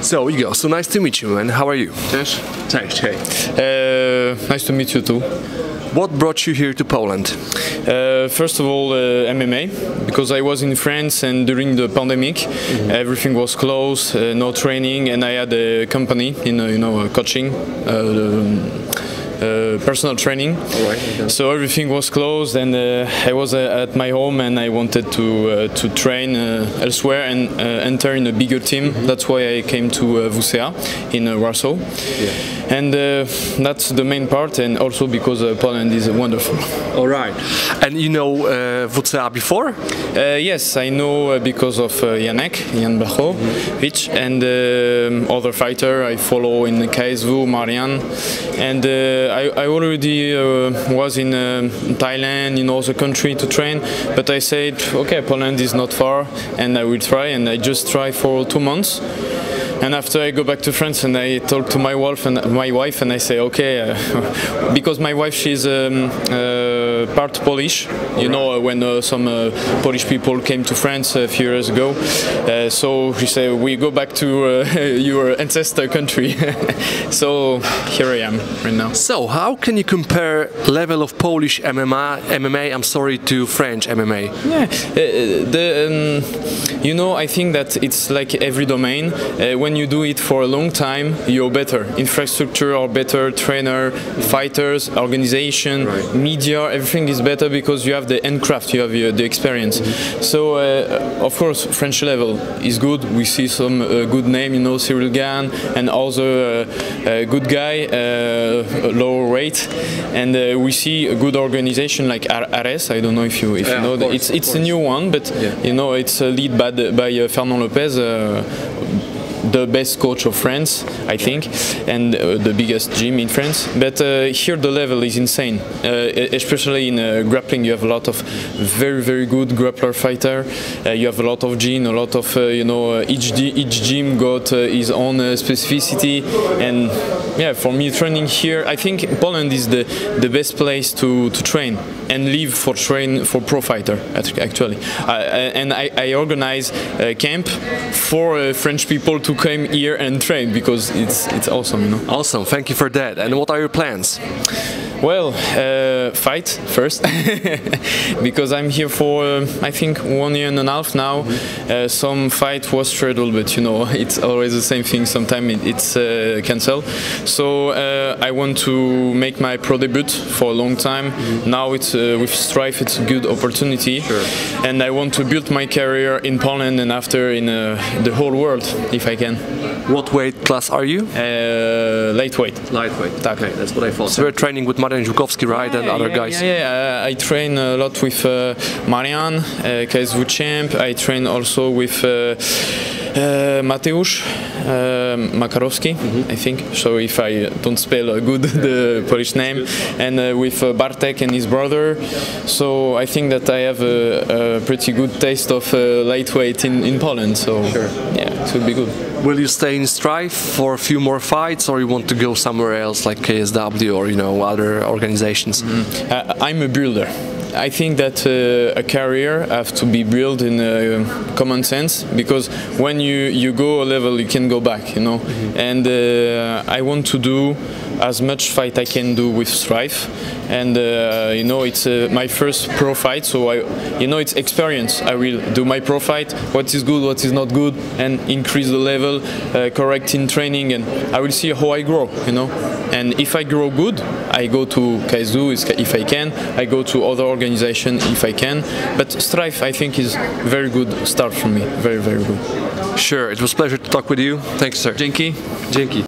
So Hugo, so nice to meet you, man. How are you? Też? Cześć, hey. Nice to meet you too. What brought you here to Poland? First of all, MMA, because I was in France and during the pandemic, everything was closed, no training, and I had a company in coaching. Personal training. Okay. So everything was closed, and I was at my home, and I wanted to train elsewhere and enter in a bigger team. That's why I came to WCA in Warsaw. Yeah. And that's the main part, and also because Poland is wonderful. All right. And you know WCA before? Yes, I know because of Jan Blachowicz, and other fighter I follow in KSW, Marian, and I already was in Thailand, in other country to train, but I said, okay, Poland is not far, and I will try, and I just try for 2 months. And after I go back to France and I talk to my wife and I say, okay, because my wife, she's part Polish, you know, when some Polish people came to France a few years ago, so she said, we go back to your ancestor country. So here I am right now. So how can you compare level of Polish MMA, to French MMA? Yeah, I think that it's like every domain. When you do it for a long time, you're better. Infrastructure or better, trainer, fighters, organization, right. Media, everything is better because you have the handcraft, you have the experience. So, of course, French level is good. We see some good name, Cyril Gane and other good guy, lower weight. And we see a good organization like Ares. I don't know if you know that. It's a new one, but it's led by Fernand Lopez. The best coach of France, I think, and the biggest gym in France. But here the level is insane, especially in grappling. You have a lot of very, very good grappler fighter. You have a lot of gym, a lot of each gym got his own specificity. And yeah, for me, training here, I think Poland is the best place to train and live for pro fighter actually. And I organize a camp for French people to come here and train because it's awesome, Awesome, thank you for that. And what are your plans? Well, fight first, because I'm here for I think 1.5 years now. Some fight was scheduled, but it's always the same thing. Sometimes it's cancelled. So I want to make my pro debut for a long time. Now it's with Strife, it's a good opportunity, and I want to build my career in Poland and after in the whole world if I can. What weight class are you? Lightweight. Lightweight. Okay, that's what I thought. So we're training with Marian, right, and other guys. Yeah. I train a lot with Marian, KSW champ. I train also with Mateusz Makarowski, I think. So if I don't spell good the Polish name, and with Bartek and his brother. So I think that I have a pretty good taste of lightweight in Poland. So yeah, it would be good. Will you stay in Strife for a few more fights, or you want to go somewhere else like KSW or other organizations? I'm a builder. I think that a career has to be built in common sense, because when you go a level, you can go back, And I want to do as much fight I can do with Strife, and it's my first pro fight, so it's experience. I will do my pro fight, what is good, what is not good, and increase the level, correct in training, and I will see how I grow, And if I grow good, I go to KSW if I can, I go to other organizations if I can, but Strife I think is very good start for me, very, very good. Sure, it was a pleasure to talk with you. Thanks, sir. Dzięki.